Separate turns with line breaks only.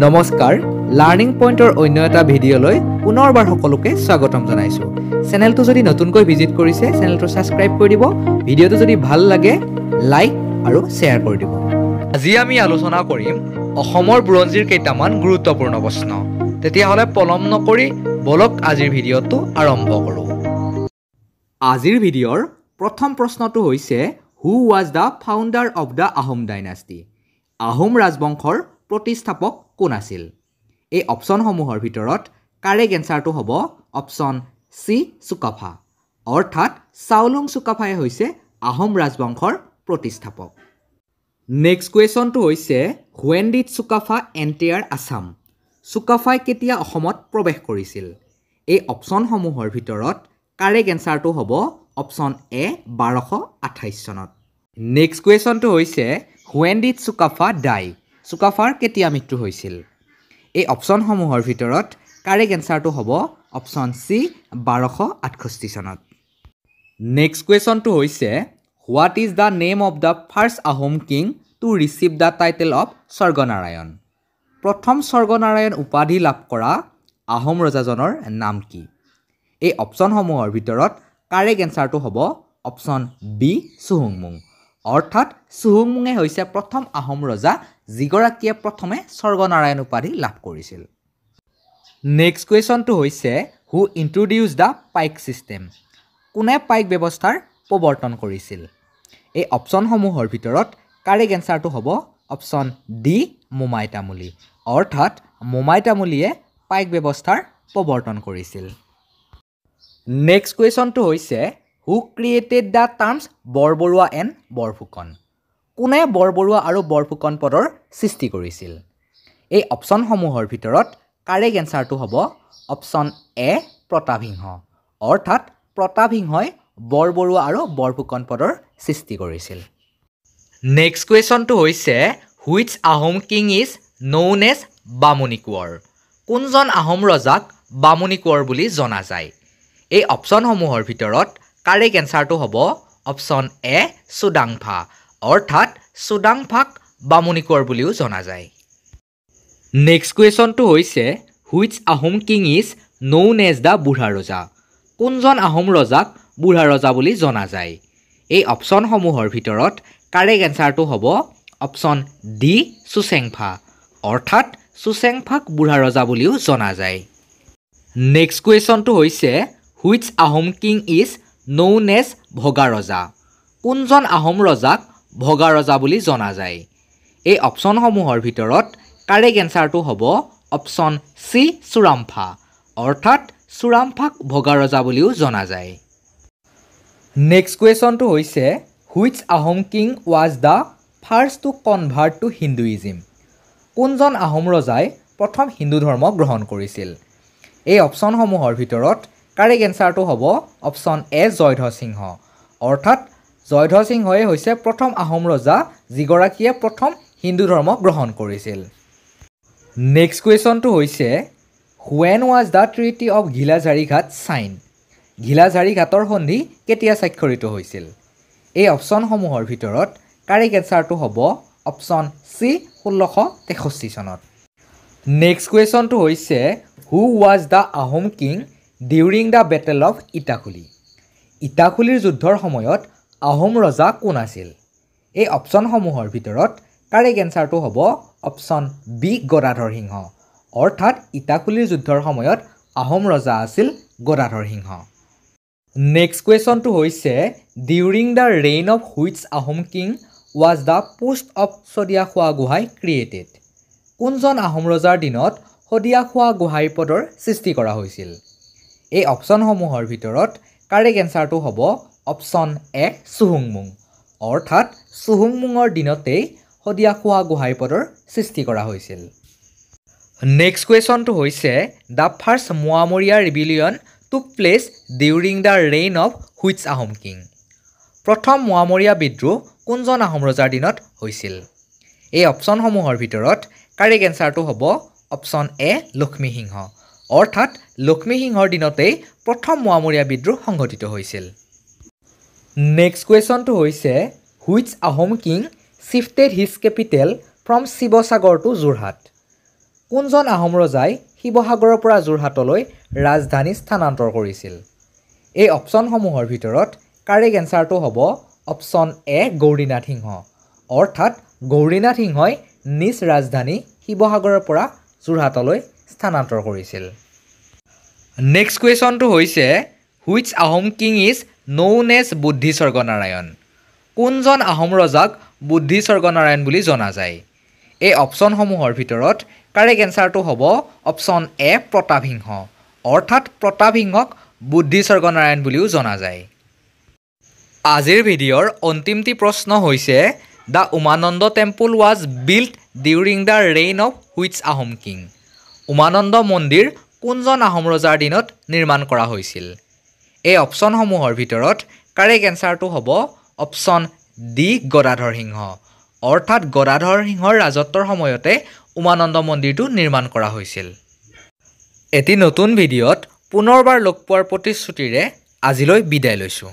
নমস্কাৰ লাৰ্নিং পইণ্টৰ অন্য এটা ভিডিঅ'লৈ পুনৰবাৰ সকলোকে স্বাগতম জনাইছোঁ। চেনেলটো যদি নতুনকৈ ভিজিট কৰিছে চেনেলটো ছাবস্ক্ৰাইব কৰি দিব, ভিডিঅ'টো যদি ভাল লাগে লাইক আৰু শ্বেয়াৰ কৰি দিব। আজি আমি আলোচনা কৰিম অসমৰ বুৰঞ্জীৰ কেইটামান গুৰুত্বপূৰ্ণ প্ৰশ্ন। তেতিয়াহ'লে পলম নকৰি বলক আজিৰ ভিডিঅ'টো আৰম্ভ কৰোঁ। আজিৰ ভিডিঅ'ৰ প্ৰথম প্ৰশ্নটো হৈছে who was the founder of the Ahom dynasty? Ahom ৰাজবংশৰ প্ৰতিষ্ঠাপক কোন আছিল? এই অপশ্যনসমূহৰ ভিতৰত কাৰেক্ট এনচাৰটো হ'ব অপশ্যন চি চুকাফা, অৰ্থাৎ চাওলুং চুকাফাই হৈছে আহোম ৰাজবংশৰ প্ৰতিষ্ঠাপক। নেক্সট কুৱেশ্যনটো হৈছে when did Sukaphaa enter Assam? চুকাফাই কেতিয়া অসমত প্ৰৱেশ কৰিছিল? এই অপশ্যনসমূহৰ ভিতৰত কাৰেক্ট এনচাৰটো হ'ব অপশ্যন এ 1228 চনত। নেক্সট কুৱেশ্যনটো হৈছে হুৱেন ডিড চুকাফা ডাই? চুকাফাৰ কেতিয়া মৃত্যু হৈছিল? এই অপশ্যনসমূহৰ ভিতৰত কাৰেক্ট এনচাৰটো হ'ব অপশ্যন চি 1268 চনত। নেক্সট কুৱেশ্যনটো হৈছে what is the name of the first Ahom king to receive the title of Swarganarayan? প্ৰথম স্বৰ্গনাৰায়ণ উপাধি লাভ কৰা আহোম ৰজাজনৰ নাম কি? এই অপশ্যনসমূহৰ ভিতৰত কাৰেক্ট এনচাৰটো হ'ব অপশ্যন বি চুহুংমুং, অৰ্থাৎ চুহুংমুঙে হৈছে প্ৰথম আহোম ৰজা যিগৰাকীয়ে প্ৰথমে স্বৰ্গনাৰায়ণ উপাধি লাভ কৰিছিল। নেক্সট কুৱেশ্যনটো হৈছে হু ইন্ট্ৰডিউচ দ্য পাইক ছিষ্টেম? কোনে পাইক ব্যৱস্থাৰ প্ৰৱৰ্তন কৰিছিল? এই অপশ্যনসমূহৰ ভিতৰত কাৰেক্ট এনচাৰটো হ'ব অপশ্যন ডি মোমাই তামুলী, অৰ্থাৎ মোমাই তামুলীয়ে পাইক ব্যৱস্থাৰ প্ৰৱৰ্তন কৰিছিল। নেক্সট কুৱেশ্যনটো হৈছে who created the terms Borbarua and Borphukan? কোনে বৰবৰুৱা আৰু বৰফুকন পদৰ সৃষ্টি কৰিছিল? এই অপশ্যনসমূহৰ ভিতৰত কাৰেক্ট এনচাৰটো হ'ব অপশ্যন এ প্ৰতাপসিংহ, অৰ্থাৎ প্ৰতাপসিংহই বৰবৰুৱা আৰু বৰফুকন পদৰ সৃষ্টি কৰিছিল। নেক্সট কুৱেশ্যনটো হৈছে which Ahom king is known as Bamuni Konwar? কোনজন আহোম ৰজাক বামুণী কোঁৱৰ বুলি জনা যায়? এই অপশ্যনসমূহৰ ভিতৰত কাৰেক্ট এনচাৰটো হ'ব অপশ্যন এ চুডাংফা, অৰ্থাৎ চুডাংফাক বামুণী কোঁৱৰ বুলিও জনা যায়। নেক্সট কুৱেশ্যনটো হৈছে which Ahom king is known as the Burha Raja? কোনজন আহোম ৰজাক বুঢ়া ৰজা বুলি জনা যায়? এই অপশ্যনসমূহৰ ভিতৰত কাৰেক্ট এনচাৰটো হ'ব অপশ্যন ডি চুচেংফা, অৰ্থাৎ চুচেংফাক বুঢ়া ৰজা বুলিও জনা যায়। নেক্সট কুৱেশ্যনটো হৈছে which Ahom king is known as Bhaga Raja? কোনজন আহোম ৰজাক ভগা ৰজা বুলি জনা যায়? এই অপশ্যনসমূহৰ ভিতৰত কাৰেক্ট এনচাৰটো হ'ব অপশ্যন চি চুৰামফা, অৰ্থাৎ চুৰামফাক ভগা ৰজা বুলিও জনা যায়। নেক্সট কুৱেশ্যনটো হৈছে which Ahom king was the first to convert to Hinduism? কোনজন আহোম ৰজাই প্ৰথম হিন্দু ধৰ্ম গ্ৰহণ কৰিছিল? এই অপশ্যনসমূহৰ ভিতৰত কাৰেক্ট এনচাৰটো হ'ব অপশ্যন এ জয়ধ্বজ সিংহ, অৰ্থাৎ জয়ধ্বজ সিংহই হৈছে প্ৰথম আহোম ৰজা যিগৰাকীয়ে প্ৰথম হিন্দু ধৰ্ম গ্ৰহণ কৰিছিল। নেক্সট কুৱেশ্যনটো হৈছে when was the treaty of Ghilajhari Ghat signed? ঘিলাঝাৰী ঘাটৰ সন্ধি কেতিয়া স্বাক্ষৰিত হৈছিল? এই অপশ্যনসমূহৰ ভিতৰত কাৰেক্ট এনচাৰটো হ'ব অপশ্যন চি 1663 চনত। নেক্সট কুৱেশ্যনটো হৈছে who was the Ahom king during the battle of Itakhuli? ইটাখুলিৰ যুদ্ধৰ সময়ত আহোম ৰজা কোন আছিল? এই অপশ্যনসমূহৰ ভিতৰত কাৰেক্ট এনচাৰটো হ'ব অপশ্যন বি গদাধৰ সিংহ, অৰ্থাৎ ইটাখুলিৰ যুদ্ধৰ সময়ত আহোম ৰজা আছিল গদাধৰ সিংহ। নেক্সট কুৱেশ্যনটো হৈছে during the reign of which Ahom king was the post of Sadiyakhowa Gohain created? কোনজন আহোম ৰজাৰ দিনত শদিয়াখোৱা গোহাঁই পদৰ সৃষ্টি কৰা হৈছিল? এই অপশ্যনসমূহৰ ভিতৰত কাৰেক্ট এনচাৰটো হ'ব অপশ্যন এ চুহুংমুং, অৰ্থাৎ চুহুংমুঙৰ দিনতেই শদিয়াখোৱা গোহাঁই পদৰ সৃষ্টি কৰা হৈছিল। নেক্সট কুৱেশ্যনটো হৈছে the first Moamoria rebellion took place during the reign of which Ahom king? প্ৰথম মোৱামৰীয়া বিদ্ৰোহ কোনজন আহোম ৰজাৰ দিনত হৈছিল? এই অপশ্যনসমূহৰ ভিতৰত কাৰেক্ট এনচাৰটো হ'ব অপশ্যন এ লক্ষ্মী সিংহ, অৰ্থাৎ লক্ষ্মী সিংহৰ দিনতেই প্ৰথম মোৱামৰীয়া বিদ্ৰোহ সংঘটিত হৈছিল। নেক্সট কুৱেশ্যনটো হৈছে which Ahom king shifted his capital from Sivasagar to Jorhat? কোনজন আহোম ৰজাই শিৱসাগৰৰ পৰা যোৰহাটলৈ ৰাজধানী স্থানান্তৰ কৰিছিল? এই অপশ্যনসমূহৰ ভিতৰত কাৰেক্ট এনচাৰটো হ'ব অপশ্যন এ গৌৰীনাথ সিংহ। অৰ্থাৎ গৌৰীনাথ সিংহই নিজ ৰাজধানী শিৱসাগৰৰ পৰা যোৰহাটলৈ স্থানান্তৰ কৰিছিল। নেক্সট কুৱেশ্যনটো হৈছে which Ahom king is known as Buddhi Swarganarayan? কোনজন আহোম ৰজাক বুদ্ধি স্বৰ্গনাৰায়ণ বুলি জনা যায়? এই অপশ্যনসমূহৰ ভিতৰত কাৰেক্ট এনচাৰটো হ'ব অপশ্যন এ প্ৰতাপসিংহ। অৰ্থাৎ প্ৰতাপসিংহক বুদ্ধি স্বৰ্গনাৰায়ণ বুলিও জনা যায়। আজিৰ ভিডিঅ'ৰ অন্তিমটি প্ৰশ্ন হৈছে the Umananda temple was built during the reign of which Ahom king? Umananda মন্দিৰ কোনজন আহোম ৰজাৰ দিনত নিৰ্মাণ কৰা হৈছিল? এই অপশ্যনসমূহৰ ভিতৰত কাৰেক্ট এনচাৰটো হ'ব অপশ্যন ডি গদাধৰ সিংহ। অৰ্থাৎ গদাধৰ সিংহৰ ৰাজত্বৰ সময়তে উমানন্দ মন্দিৰটো নিৰ্মাণ কৰা হৈছিল। এটি নতুন ভিডিঅ'ত পুনৰবাৰ লগ পোৱাৰ প্ৰতিশ্ৰুতিৰে আজিলৈ বিদায় লৈছোঁ।